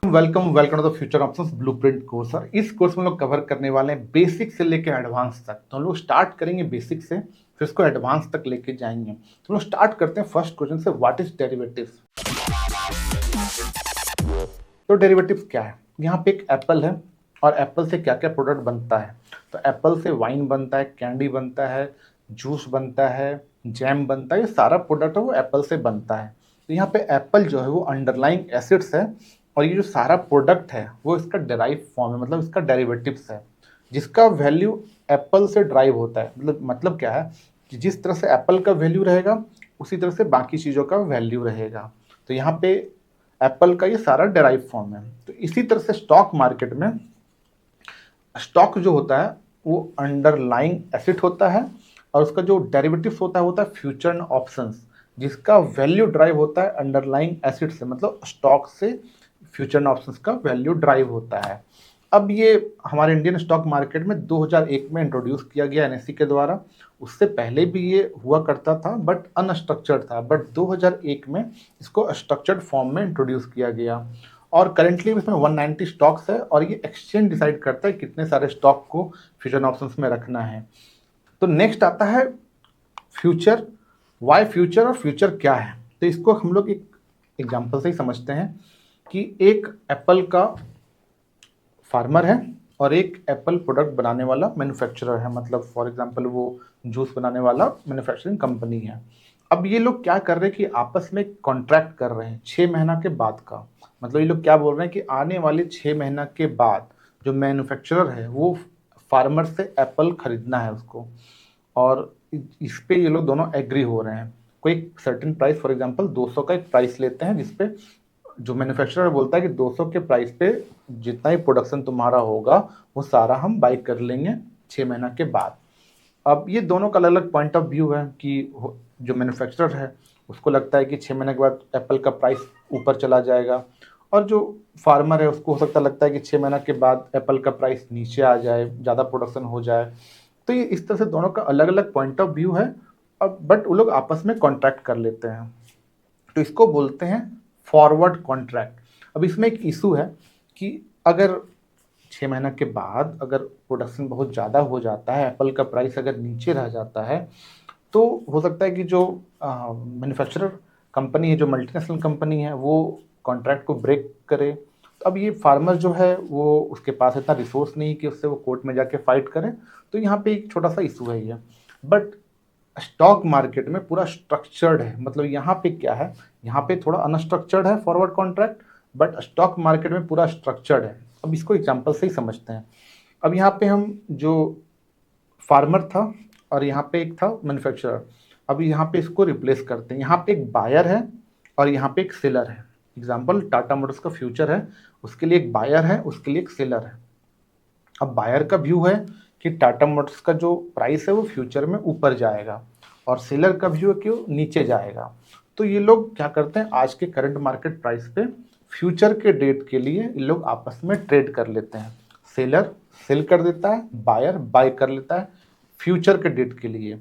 Welcome welcome to the future options blueprint course. Sir इस course में लोग cover करने वाले हैं बेसिक से लेकर एडवांस तक। तो हम लोग स्टार्ट करेंगे बेसिक से, फिर इसको एडवांस तक लेके जाएंगे। तो हम लोग स्टार्ट करते हैं फर्स्ट क्वेश्चन से, व्हाट इज डेरिवेटिव्स। तो डेरिवेटिव्स क्या है? यहाँ पे एक एप्पल है और एप्पल से क्या क्या प्रोडक्ट बनता है। तो एप्पल से वाइन बनता है, कैंडी बनता है, जूस बनता है, जैम बनता है। ये सारा प्रोडक्ट है वो एप्पल से बनता है। तो यहाँ पे एप्पल जो है वो अंडरलाइंग एसिड्स है और ये जो सारा प्रोडक्ट है वो इसका डेराइव फॉर्म है, मतलब इसका डेरिवेटिव्स है जिसका वैल्यू एप्पल से ड्राइव होता है। मतलब क्या है कि जिस तरह से एप्पल का वैल्यू रहेगा उसी तरह से बाकी चीज़ों का वैल्यू रहेगा। तो यहाँ पे एप्पल का ये सारा डेराइव फॉर्म है। तो इसी तरह से स्टॉक मार्केट में स्टॉक जो होता है वो अंडरलाइंग एसेट होता है और उसका जो डेरिवेटिव्स होता है फ्यूचर एंड ऑप्शंस, जिसका वैल्यू ड्राइव होता है अंडरलाइंग एसेट से, मतलब स्टॉक से फ्यूचर एंड ऑप्शंस का वैल्यू ड्राइव होता है। अब ये हमारे इंडियन स्टॉक मार्केट में 2001 में इंट्रोड्यूस किया गया एनएससी के द्वारा। उससे पहले भी ये हुआ करता था बट अनस्ट्रक्चर्ड था, बट 2001 में इसको स्ट्रक्चर्ड फॉर्म में इंट्रोड्यूस किया गया। और करेंटली इसमें 190 स्टॉक्स है और ये एक्सचेंज डिसाइड करता है कितने सारे स्टॉक को फ्यूचर ऑप्शंस में रखना है। तो नेक्स्ट आता है फ्यूचर। वाई फ्यूचर और फ्यूचर क्या है? तो इसको हम लोग एक एग्जांपल से ही समझते हैं कि एक एप्पल का फार्मर है और एक एप्पल प्रोडक्ट बनाने वाला मैन्युफैक्चरर है, मतलब फॉर एग्जांपल वो जूस बनाने वाला मैन्युफैक्चरिंग कंपनी है। अब ये लोग क्या कर रहे हैं कि आपस में कॉन्ट्रैक्ट कर रहे हैं 6 महीना के बाद का। मतलब ये लोग क्या बोल रहे हैं कि आने वाले 6 महीना के बाद जो मैन्युफैक्चरर है वो फार्मर से एप्पल खरीदना है उसको, और इस पे ये लोग दोनों एग्री हो रहे हैं। कोई सर्टेन प्राइस, फॉर एग्जांपल 200 का एक प्राइस लेते हैं जिसपे जो मैन्युफैक्चरर बोलता है कि 200 के प्राइस पे जितना ही प्रोडक्शन तुम्हारा होगा वो सारा हम बाई कर लेंगे 6 महीना के बाद। अब ये दोनों का अलग अलग पॉइंट ऑफ व्यू है कि जो मैन्युफैक्चरर है उसको लगता है कि 6 महीने के बाद एप्पल का प्राइस ऊपर चला जाएगा, और जो फार्मर है उसको हो सकता लगता है कि 6 महीना के बाद एप्पल का प्राइस नीचे आ जाए, ज़्यादा प्रोडक्शन हो जाए। तो ये इस तरह से दोनों का अलग अलग पॉइंट ऑफ व्यू है। अब बट वो लोग आपस में कॉन्ट्रैक्ट कर लेते हैं, तो इसको बोलते हैं फॉरवर्ड कॉन्ट्रैक्ट। अब इसमें एक इशू है कि अगर 6 महीना के बाद अगर प्रोडक्शन बहुत ज़्यादा हो जाता है, एप्पल का प्राइस अगर नीचे रह जाता है, तो हो सकता है कि जो मैन्युफैक्चरर कंपनी है, जो मल्टीनेशनल कंपनी है, वो कॉन्ट्रैक्ट को ब्रेक करे। तो अब ये फार्मर जो है वो उसके पास इतना रिसोर्स नहीं कि उससे वो कोर्ट में जाके फाइट करे। तो यहाँ पे एक छोटा सा इशू है ये। बट स्टॉक मार्केट में पूरा स्ट्रक्चर्ड है, मतलब यहाँ पे क्या है, यहाँ पे थोड़ा अनस्ट्रक्चर्ड है forward contract, but stock market में पूरा स्ट्रक्चर्ड है। अब इसको एग्जांपल से ही समझते हैं। अब यहाँ पे हम जो फार्मर था और यहाँ पे एक था मैन्युफैक्चरर, अब यहाँ पे इसको रिप्लेस करते हैं। यहाँ पे एक बायर है और यहाँ पे एक सेलर है। एग्जाम्पल टाटा मोटर्स का फ्यूचर है, उसके लिए एक बायर है, उसके लिए एक सेलर है। अब बायर का व्यू है कि टाटा मोटर्स का जो प्राइस है वो फ्यूचर में ऊपर जाएगा, और सेलर का व्यू है कि वो नीचे जाएगा। तो ये लोग क्या करते हैं, आज के करंट मार्केट प्राइस पे फ्यूचर के डेट के लिए ये लोग आपस में ट्रेड कर लेते हैं। सेलर सेल कर देता है, बायर बाय कर लेता है फ्यूचर के डेट के लिए।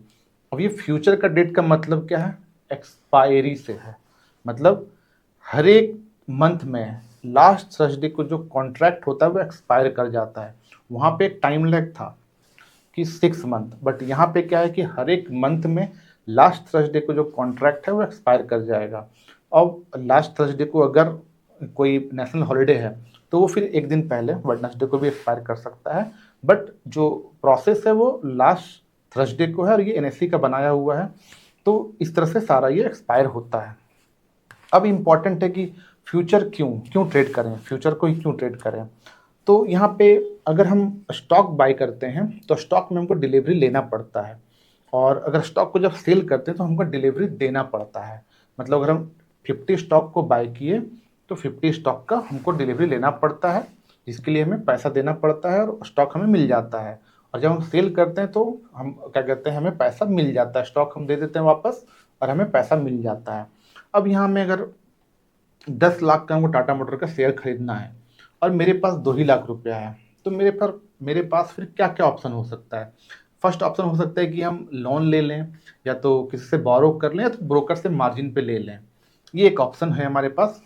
अब ये फ्यूचर का डेट का मतलब क्या है, एक्सपायरी से है। मतलब हर एक मंथ में लास्ट थर्सडे को जो कॉन्ट्रैक्ट होता है वो एक्सपायर कर जाता है। वहाँ पे एक टाइम लैग था कि 6 मंथ, बट यहाँ पे क्या है कि हर एक मंथ में लास्ट थर्सडे को जो कॉन्ट्रैक्ट है वो एक्सपायर कर जाएगा। अब लास्ट थर्सडे को अगर कोई नेशनल हॉलीडे है तो वो फिर एक दिन पहले वेडनेसडे को भी एक्सपायर कर सकता है। बट जो प्रोसेस है वो लास्ट थर्सडे को है और ये एनएससी का बनाया हुआ है। तो इस तरह से सारा ये एक्सपायर होता है। अब इम्पॉर्टेंट है कि फ्यूचर क्यों क्यों ट्रेड करें, फ्यूचर को ही क्यों ट्रेड करें। तो यहाँ पे अगर हम स्टॉक बाय करते हैं तो स्टॉक में हमको डिलीवरी लेना पड़ता है, और अगर स्टॉक को जब सेल करते हैं तो हमको डिलीवरी देना पड़ता है। मतलब अगर हम 50 स्टॉक को बाय किए तो 50 स्टॉक का हमको डिलीवरी लेना पड़ता है, जिसके लिए हमें पैसा देना पड़ता है और स्टॉक हमें मिल जाता है। और जब हम सेल करते हैं तो हम क्या कहते हैं, हमें पैसा मिल जाता है, स्टॉक हम दे देते हैं वापस और हमें पैसा मिल जाता है। अब यहाँ में अगर 10 लाख का हमको टाटा मोटर का शेयर खरीदना है और मेरे पास 2 ही लाख रुपया है, तो मेरे पास फिर क्या क्या ऑप्शन हो सकता है। फर्स्ट ऑप्शन हो सकता है कि हम लोन ले लें, या तो किसी से बोरो कर लें, या तो ब्रोकर से मार्जिन पे ले लें। ये एक ऑप्शन है हमारे पास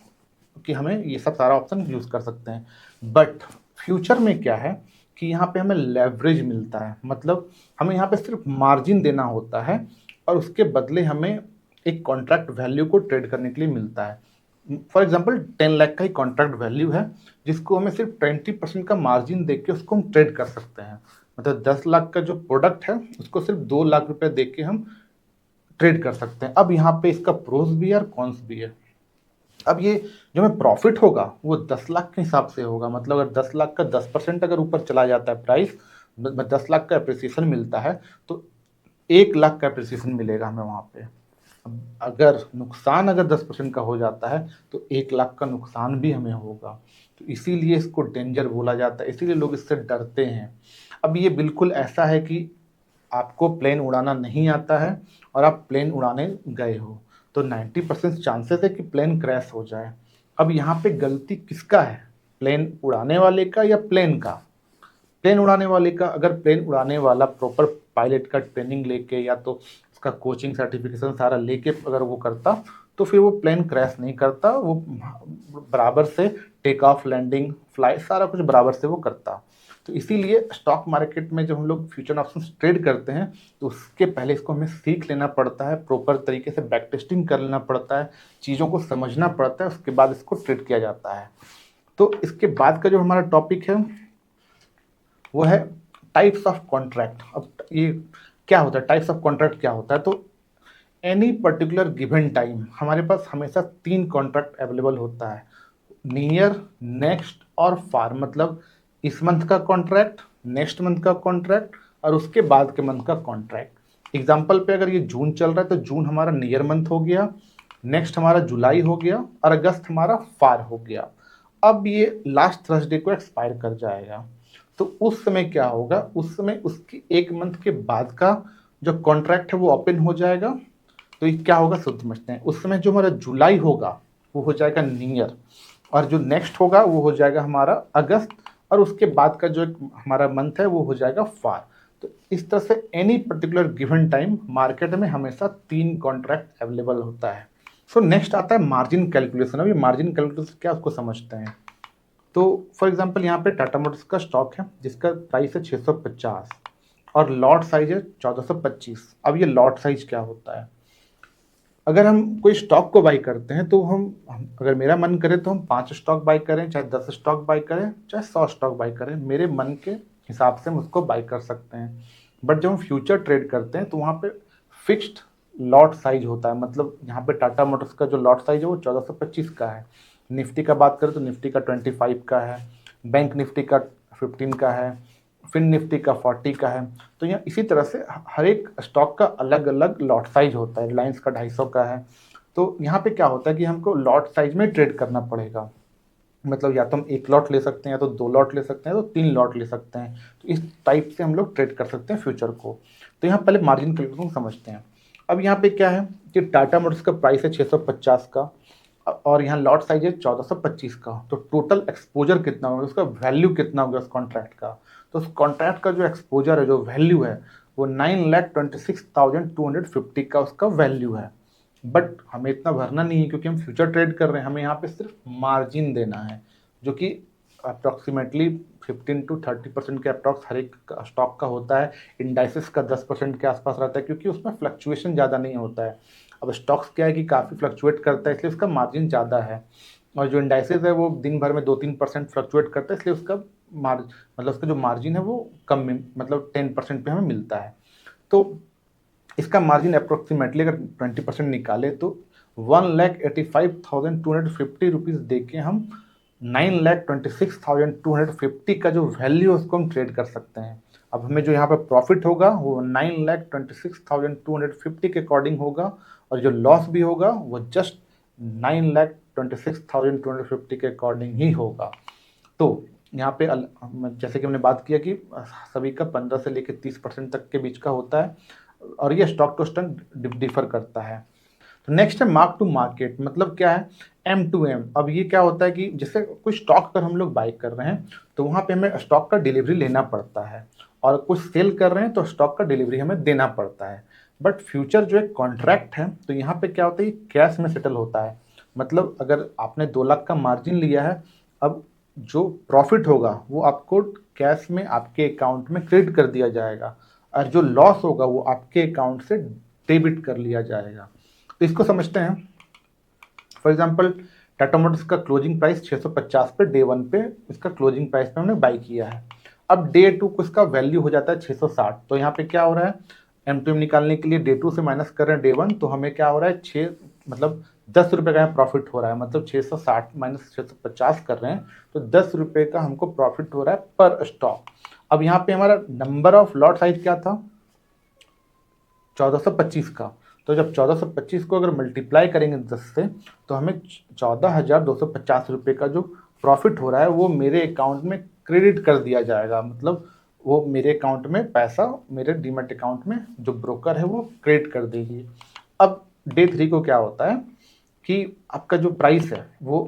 कि हमें ये सब सारा ऑप्शन यूज़ कर सकते हैं। बट फ्यूचर में क्या है कि यहाँ पे हमें लेवरेज मिलता है, मतलब हमें यहाँ पे सिर्फ मार्जिन देना होता है और उसके बदले हमें एक कॉन्ट्रैक्ट वैल्यू को ट्रेड करने के लिए मिलता है। फॉर एग्जांपल 10 लाख का ही कॉन्ट्रैक्ट वैल्यू है, जिसको हमें सिर्फ 20% का मार्जिन दे के उसको हम ट्रेड कर सकते हैं। मतलब 10 लाख का जो प्रोडक्ट है उसको सिर्फ 2 लाख रुपए दे के हम ट्रेड कर सकते हैं। अब यहाँ पे इसका प्रोस भी है और कॉन्स भी है। अब ये जो हमें प्रॉफिट होगा वो 10 लाख के हिसाब से होगा, मतलब अगर 10 लाख का 10% अगर ऊपर चला जाता है प्राइस, 10 लाख का अप्रिसिएशन मिलता है तो 1 लाख का अप्रिसिएशन मिलेगा हमें वहाँ पे। अब अगर नुकसान अगर 10% का हो जाता है तो 1 लाख का नुकसान भी हमें होगा। तो इसीलिए इसको डेंजर बोला जाता है, इसीलिए लोग इससे डरते हैं। अब ये बिल्कुल ऐसा है कि आपको प्लेन उड़ाना नहीं आता है और आप प्लेन उड़ाने गए हो तो 90% चांसेस है कि प्लेन क्रैश हो जाए। अब यहाँ पे गलती किसका है, प्लेन उड़ाने वाले का या प्लेन का? प्लेन उड़ाने वाले का। अगर प्लेन उड़ाने वाला प्रॉपर पायलट का ट्रेनिंग लेके या तो उसका कोचिंग सर्टिफिकेशन सारा लेके अगर वो करता तो फिर वो प्लेन क्रैश नहीं करता, वो बराबर से टेक ऑफ लैंडिंग फ्लाइट सारा कुछ बराबर से वो करता। तो इसीलिए स्टॉक मार्केट में जब हम लोग फ्यूचर ऑप्शन ट्रेड करते हैं तो उसके पहले इसको हमें सीख लेना पड़ता है, प्रॉपर तरीके से बैक टेस्टिंग कर लेना पड़ता है, चीज़ों को समझना पड़ता है, उसके बाद इसको ट्रेड किया जाता है। तो इसके बाद का जो हमारा टॉपिक है वो है टाइप्स ऑफ कॉन्ट्रैक्ट। अब ये क्या होता है, टाइप्स ऑफ कॉन्ट्रैक्ट क्या होता है? तो एनी पर्टिकुलर गिवन टाइम हमारे पास हमेशा 3 कॉन्ट्रैक्ट अवेलेबल होता है, नियर, नेक्स्ट और फार। मतलब इस मंथ का कॉन्ट्रैक्ट, नेक्स्ट मंथ का कॉन्ट्रैक्ट और उसके बाद के मंथ का कॉन्ट्रैक्ट। एग्जाम्पल पे अगर ये जून चल रहा है तो जून हमारा नियर मंथ हो गया, नेक्स्ट हमारा जुलाई हो गया और अगस्त हमारा फार हो गया। अब ये लास्ट थर्सडे को एक्सपायर कर जाएगा, तो उस समय क्या होगा, उस समय उसकी 1 मंथ के बाद का जो कॉन्ट्रैक्ट है वो ओपन हो जाएगा। तो ये क्या होगा शुद्ध समझते हैं। उस समय जो हमारा जुलाई होगा वो हो जाएगा नियर और जो नेक्स्ट होगा वो हो जाएगा हमारा अगस्त और उसके बाद का जो हमारा मंथ है वो हो जाएगा फार। तो इस तरह से any particular given time market में हमेशा 3 कॉन्ट्रैक्ट अवेलेबल होता है। सो नेक्स्ट आता है मार्जिन कैलकुलेशन। अभी मार्जिन कैलकुलेशन क्या उसको समझते हैं। तो फॉर एग्जांपल यहाँ पे टाटा मोटर्स का स्टॉक है जिसका प्राइस है 650 और लॉट साइज है 1425। अब ये लॉट साइज क्या होता है, अगर हम कोई स्टॉक को बाई करते हैं तो हम अगर मेरा मन करे तो हम 5 स्टॉक बाई करें, चाहे 10 स्टॉक बाई करें, चाहे 100 स्टॉक बाई करें, मेरे मन के हिसाब से हम उसको बाई कर सकते हैं। बट जब हम फ्यूचर ट्रेड करते हैं तो वहाँ पे फिक्स्ड लॉट साइज होता है। मतलब यहाँ पे टाटा मोटर्स का जो लॉट साइज है वो 1425 का है। निफ्टी का बात करें तो निफ्टी का 25 का है, बैंक निफ्टी का 15 का है, फिन निफ्टी का 40 का है। तो यहाँ इसी तरह से हर एक स्टॉक का अलग अलग लॉट साइज होता है। रिलायंस का 250 का है। तो यहाँ पे क्या होता है कि हमको लॉट साइज में ट्रेड करना पड़ेगा। मतलब या तो हम 1 लॉट ले सकते हैं, या तो 2 लॉट ले सकते हैं, तो 3 लॉट ले सकते हैं। तो इस टाइप से हम लोग ट्रेड कर सकते हैं फ्यूचर को। तो यहाँ पहले मार्जिन कैलकुलेशन समझते हैं। अब यहाँ पे क्या है कि टाटा मोटर्स का प्राइस है 650 का और यहाँ लॉट साइज है 1425 का। तो टोटल एक्सपोजर कितना होगा, उसका वैल्यू कितना होगा उस कॉन्ट्रैक्ट का। तो उस कॉन्ट्रैक्ट का जो एक्सपोजर है, जो वैल्यू है, वो 9,26,250 का उसका वैल्यू है। बट हमें इतना भरना नहीं है क्योंकि हम फ्यूचर ट्रेड कर रहे हैं, हमें यहाँ पे सिर्फ मार्जिन देना है जो कि अप्रॉक्सीमेटली 15 to 30% के अप्रॉक्स हर एक स्टॉक का होता है। इंडाइसिस का 10% के आसपास रहता है क्योंकि उसमें फ्लक्चुएशन ज़्यादा नहीं होता है। अब स्टॉक्स क्या है कि काफ़ी फ्लक्चुएट करता है इसलिए उसका मार्जिन ज़्यादा है, और जो इंडाइसिस है वो दिन भर में 2-3% फ्लक्चुएट करता है इसलिए उसका मतलब उसका जो मार्जिन है वो कम मतलब 10% पे हमें मिलता है। तो इसका मार्जिन अप्रोक्सीमेटली अगर 20% निकाले तो 1,85,250 रुपीज़ दे के हम 9,26,250 का जो वैल्यू है उसको हम ट्रेड कर सकते हैं। अब हमें जो यहाँ पर प्रॉफिट होगा वो 9,26,250 के अकॉर्डिंग होगा और जो लॉस भी होगा वो जस्ट 9,26,250 के अकॉर्डिंग ही होगा। तो यहाँ पे जैसे कि हमने बात किया कि सभी का 15 से लेकर 30% तक के बीच का होता है और ये स्टॉक टू स्टॉक डिफर करता है। तो नेक्स्ट है मार्क टू मार्केट। मतलब क्या है, M2M। अब ये क्या होता है कि जैसे कोई स्टॉक अगर हम लोग बाई कर रहे हैं तो वहाँ पे हमें स्टॉक का डिलीवरी लेना पड़ता है, और कुछ सेल कर रहे हैं तो स्टॉक का डिलीवरी हमें देना पड़ता है। बट फ्यूचर जो एक कॉन्ट्रैक्ट है तो यहाँ पे क्या होता है, कैश में सेटल होता है। मतलब अगर आपने 2 लाख का मार्जिन लिया है, अब जो प्रॉफिट होगा वो आपको कैश में आपके अकाउंट में क्रेडिट कर दिया जाएगा और जो लॉस होगा वो आपके अकाउंट से डेबिट कर लिया जाएगा। तो इसको समझते हैं। फॉर एग्जांपल टाटा मोटर्स का क्लोजिंग प्राइस 650 पे डे 1 पे इसका क्लोजिंग प्राइस पे हमने बाई किया है। अब डे 2 को इसका वैल्यू हो जाता है 660। तो यहाँ पे क्या हो रहा है, M2M निकालने के लिए डे 2 से माइनस कर रहे हैं डे 1, तो हमें क्या हो रहा है, 6 मतलब 10 रुपये का प्रॉफिट हो रहा है, मतलब 660 माइनस 650 कर रहे हैं तो 10 रुपये का हमको प्रॉफिट हो रहा है पर स्टॉक। अब यहाँ पे हमारा नंबर ऑफ लॉट साइज क्या था, 1425 का। तो जब 1425 को अगर मल्टीप्लाई करेंगे 10 से तो हमें 14,250 रुपये का जो प्रॉफिट हो रहा है वो मेरे अकाउंट में क्रेडिट कर दिया जाएगा। मतलब वो मेरे अकाउंट में पैसा मेरे डीमैट अकाउंट में जो ब्रोकर है वो क्रेडिट कर देगी। अब डे 3 को क्या होता है कि आपका जो प्राइस है वो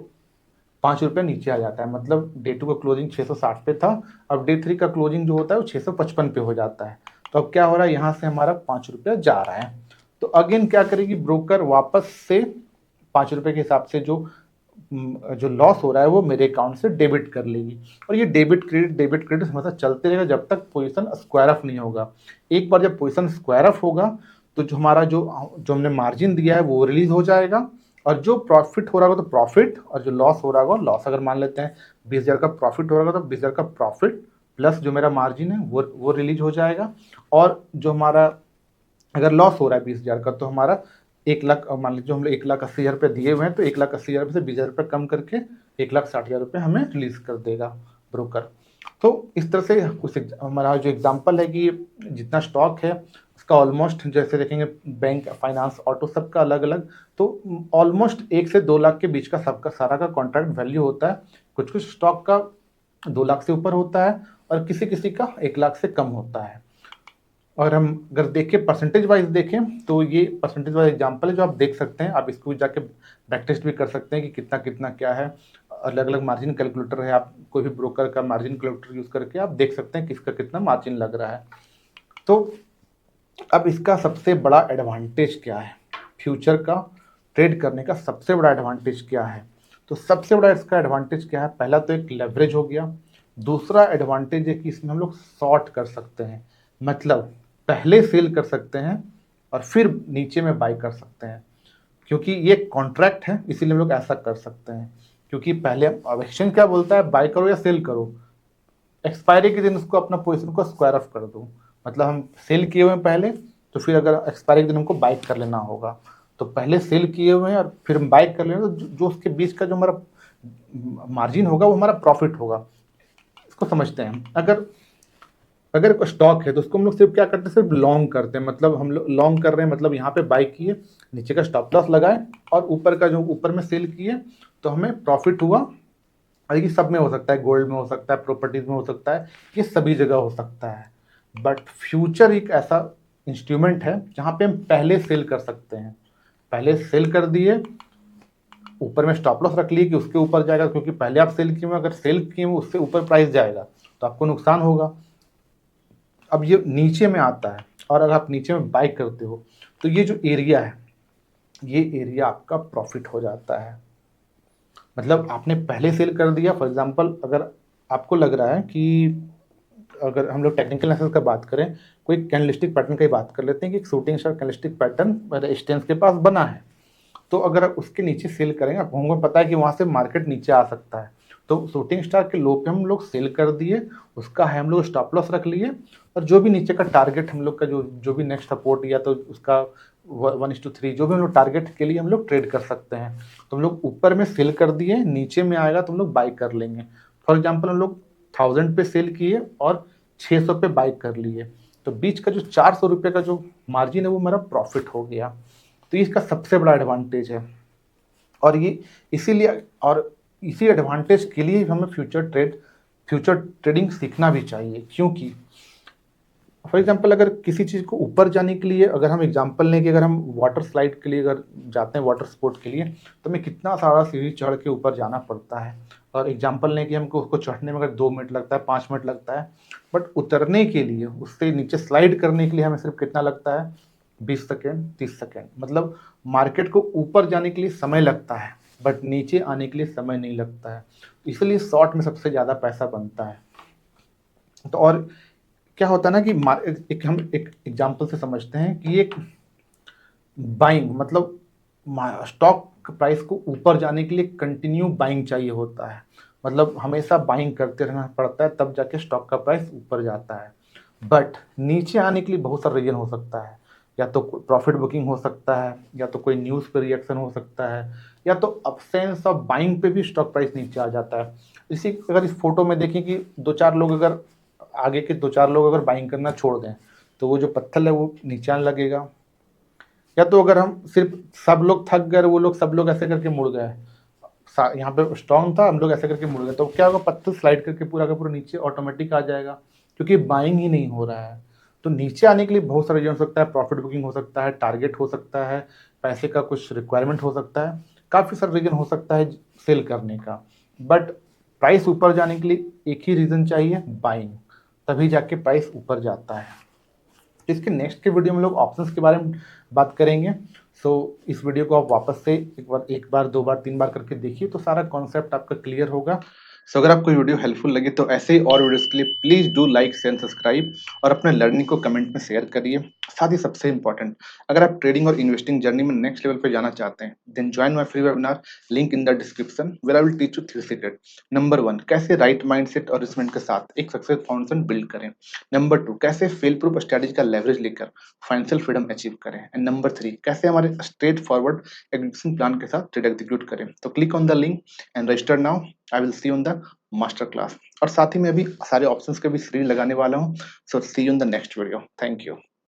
5 रुपये नीचे आ जाता है। मतलब डे 2 का क्लोजिंग 660 पे था, अब डे 3 का क्लोजिंग जो होता है वो 655 पे हो जाता है। तो अब क्या हो रहा है, यहाँ से हमारा 5 रुपया जा रहा है। तो अगेन क्या करेगी ब्रोकर, वापस से 5 रुपये के हिसाब से जो लॉस हो रहा है वो मेरे अकाउंट से डेबिट कर लेगी। और ये डेबिट क्रेडिट हमेशा चलते रहेगा जब तक पोजीशन स्क्वायर ऑफ नहीं होगा। एक बार जब पोजीशन स्क्वायर ऑफ होगा तो जो हमारा जो हमने मार्जिन दिया है वो रिलीज हो जाएगा और जो प्रॉफिट हो रहा होगा तो प्रॉफिट और जो लॉस हो रहा होगा लॉस। अगर मान लेते हैं 20,000 का प्रॉफिट हो रहा होगा तो 20,000 का प्रॉफिट प्लस जो मेरा मार्जिन है वो रिलीज हो जाएगा। और जो हमारा अगर लॉस हो रहा है 20,000 का तो हमारा 1 लाख, मान लीजिए हम लोग 1,80,000 रुपये दिए हुए हैं तो 1,80,000 से 20,000 रुपये कम करके 1,60,000 रुपये हमें रिलीज कर देगा ब्रोकर। तो इस तरह से कुछ हमारा जो एग्जांपल है कि जितना स्टॉक है उसका ऑलमोस्ट, जैसे देखेंगे बैंक, फाइनेंस, ऑटो, सबका अलग अलग, तो ऑलमोस्ट 1 से 2 लाख के बीच का सबका सारा का कॉन्ट्रैक्ट वैल्यू होता है। कुछ कुछ स्टॉक का 2 लाख से ऊपर होता है और किसी किसी का 1 लाख से कम होता है। और हम अगर देखें परसेंटेज वाइज देखें तो ये परसेंटेज वाइज एग्जांपल है जो आप देख सकते हैं। आप इसको जाके बैक टेस्ट भी कर सकते हैं कि कितना कितना क्या है। अलग अलग मार्जिन कैलकुलेटर है, आप कोई भी ब्रोकर का मार्जिन कैलकुलेटर यूज़ करके आप देख सकते हैं किसका कितना मार्जिन लग रहा है। तो अब इसका सबसे बड़ा एडवांटेज क्या है, फ्यूचर का ट्रेड करने का सबसे बड़ा एडवांटेज क्या है? तो सबसे बड़ा इसका एडवांटेज क्या है, पहला तो एक लेवरेज हो गया। दूसरा एडवांटेज है कि इसमें हम लोग शॉर्ट कर सकते हैं, मतलब पहले सेल कर सकते हैं और फिर नीचे में बाई कर सकते हैं। क्योंकि ये कॉन्ट्रैक्ट है इसीलिए हम लोग ऐसा कर सकते हैं। क्योंकि पहले अब एक्सचेंज क्या बोलता है, बाय करो या सेल करो, एक्सपायरी के दिन उसको अपना पोजीशन को स्क्वायर ऑफ कर दो। मतलब हम सेल किए हुए हैं पहले, तो फिर अगर एक्सपायरी के दिन हमको बाई कर लेना होगा, तो पहले सेल किए हुए हैं और फिर हम बाई कर लेंगे तो जो उसके बीच का जो हमारा मार्जिन होगा वो हमारा प्रॉफिट होगा। इसको समझते हैं। अगर कोई स्टॉक है तो उसको हम लोग सिर्फ क्या करते हैं, सिर्फ लॉन्ग करते हैं। मतलब हम लोग लॉन्ग कर रहे हैं, मतलब यहाँ पे बाई किए, नीचे का स्टॉप लॉस लगाए और ऊपर का जो ऊपर में सेल किए तो हमें प्रॉफिट हुआ। और ये सब में हो सकता है, गोल्ड में हो सकता है, प्रॉपर्टीज में हो सकता है, ये सभी जगह हो सकता है। बट फ्यूचर एक ऐसा इंस्ट्रूमेंट है जहाँ पे हम पहले सेल कर सकते हैं। पहले सेल कर दिए, ऊपर में स्टॉप लॉस रख लिए कि उसके ऊपर जाएगा, क्योंकि पहले आप सेल किए हुए, अगर सेल किए हुए उससे ऊपर प्राइस जाएगा तो आपको नुकसान होगा। अब ये नीचे में आता है और अगर आप नीचे में बाई करते हो तो ये जो एरिया है ये एरिया आपका प्रॉफिट हो जाता है। मतलब आपने पहले सेल कर दिया। फॉर एग्जांपल अगर आपको लग रहा है कि अगर हम लोग टेक्निकल एनालिसिस का बात करें, कोई कैंडलस्टिक पैटर्न की बात कर लेते हैं कि एक shooting star candlestick pattern resistance के पास बना है, तो अगर आप उसके नीचे सेल करेंगे, आपको हमको पता है कि वहाँ से मार्केट नीचे आ सकता है, तो शूटिंग स्टार के लो पे हम लोग सेल कर दिए, उसका है हम लोग स्टॉप लॉस रख लिए और जो भी नीचे का टारगेट हम लोग का जो भी नेक्स्ट सपोर्ट या तो उसका 1:3 जो भी हम लोग टारगेट के लिए हम लोग ट्रेड कर सकते हैं। तो हम लोग ऊपर में सेल कर दिए, नीचे में आएगा तो हम लोग बाई कर लेंगे। फॉर एग्जाम्पल हम लोग 1000 पे सेल किए और 600 पे बाई कर लिए, तो बीच का जो 400 रुपये का जो मार्जिन है वो मेरा प्रॉफिट हो गया। तो इसका सबसे बड़ा एडवांटेज है और ये इसीलिए और इसी एडवांटेज के लिए हमें फ्यूचर ट्रेडिंग सीखना भी चाहिए। क्योंकि फॉर एग्जांपल अगर किसी चीज़ को ऊपर जाने के लिए, अगर हम एग्जांपल लें कि अगर हम वाटर स्लाइड के लिए अगर जाते हैं, वाटर स्पोर्ट के लिए, तो हमें कितना सारा सीढ़ी चढ़ के ऊपर जाना पड़ता है। और एग्जांपल लें कि हमको उसको चढ़ने में अगर 2 मिनट लगता है, 5 मिनट लगता है, बट उतरने के लिए, उससे नीचे स्लाइड करने के लिए हमें सिर्फ कितना लगता है, 20 सेकेंड, 30 सेकेंड। मतलब मार्केट को ऊपर जाने के लिए समय लगता है, बट नीचे आने के लिए समय नहीं लगता है, इसलिए शॉर्ट में सबसे ज़्यादा पैसा बनता है। तो और क्या होता है ना कि एक हम एक एग्जांपल से समझते हैं कि एक बाइंग मतलब स्टॉक प्राइस को ऊपर जाने के लिए कंटिन्यू बाइंग चाहिए होता है, मतलब हमेशा बाइंग करते रहना पड़ता है, तब जाके स्टॉक का प्राइस ऊपर जाता है। बट नीचे आने के लिए बहुत सारा रीजन हो सकता है, या तो प्रॉफिट बुकिंग हो सकता है, या तो कोई न्यूज़ पे रिएक्शन हो सकता है, या तो अब्सेंस ऑफ बाइंग पे भी स्टॉक प्राइस नीचे आ जाता है। इसी अगर इस फोटो में देखें कि दो चार लोग अगर आगे के दो चार लोग अगर बाइंग करना छोड़ दें, तो वो जो पत्थर है वो नीचे आने लगेगा। या तो अगर हम सिर्फ सब लोग थक गए, वो लोग सब लोग ऐसे करके मुड़ गए, यहाँ पे स्ट्रॉन्ग था, हम लोग ऐसे करके मुड़ गए, तो क्या होगा, पत्थर स्लाइड करके पूरा का पूरा नीचे ऑटोमेटिक आ जाएगा, क्योंकि बाइंग ही नहीं हो रहा है। तो नीचे आने के लिए बहुत सारे रीजन हो सकता है, प्रॉफिट बुकिंग हो सकता है, टारगेट हो सकता है, पैसे का कुछ रिक्वायरमेंट हो सकता है, काफ़ी सारे रीजन हो सकता है सेल करने का। बट प्राइस ऊपर जाने के लिए एक ही रीज़न चाहिए, बाइंग, तभी जाके प्राइस ऊपर जाता है। इसके नेक्स्ट के वीडियो में लोग ऑप्शंस के बारे में बात करेंगे। सो इस वीडियो को आप वापस से एक बार दो बार तीन बार करके देखिए, तो सारा कॉन्सेप्ट आपका क्लियर होगा। सो अगर आपको वीडियो हेल्पफुल लगे तो ऐसे ही और वीडियोस के लिए please do like share subscribe और अपने लर्निंग को कमेंट में शेयर करिए। साथ ही सबसे इंपॉर्टेंट, अगर आप ट्रेडिंग और इन्वेस्टिंग जर्नी में नेक्स्ट लेवल पे जाना चाहते हैं, then join my free webinar, link in the description, where I will teach you 3 secret. Number 1, कैसे राइट माइंडसेट और रिस्क के साथ एक सक्सेस फाउंडेशन बिल्ड करें। नंबर 2, कैसे फेल प्रूफ स्ट्रेटजी का लेवरेज लेकर फाइनेंशियल फ्रीडम अचीव करें। एंड नंबर 3, कैसे हमारे स्ट्रेट फॉरवर्ड एग्जीक्यूशन प्लान के साथ ट्रेड एग्जीक्यूट करें। तो click on the link and register now. I will see on the master class. और साथ ही मैं अभी सारे ऑप्शंस के भी स्क्रीन लगाने वाला हूँ। So see you in the next video. Thank you.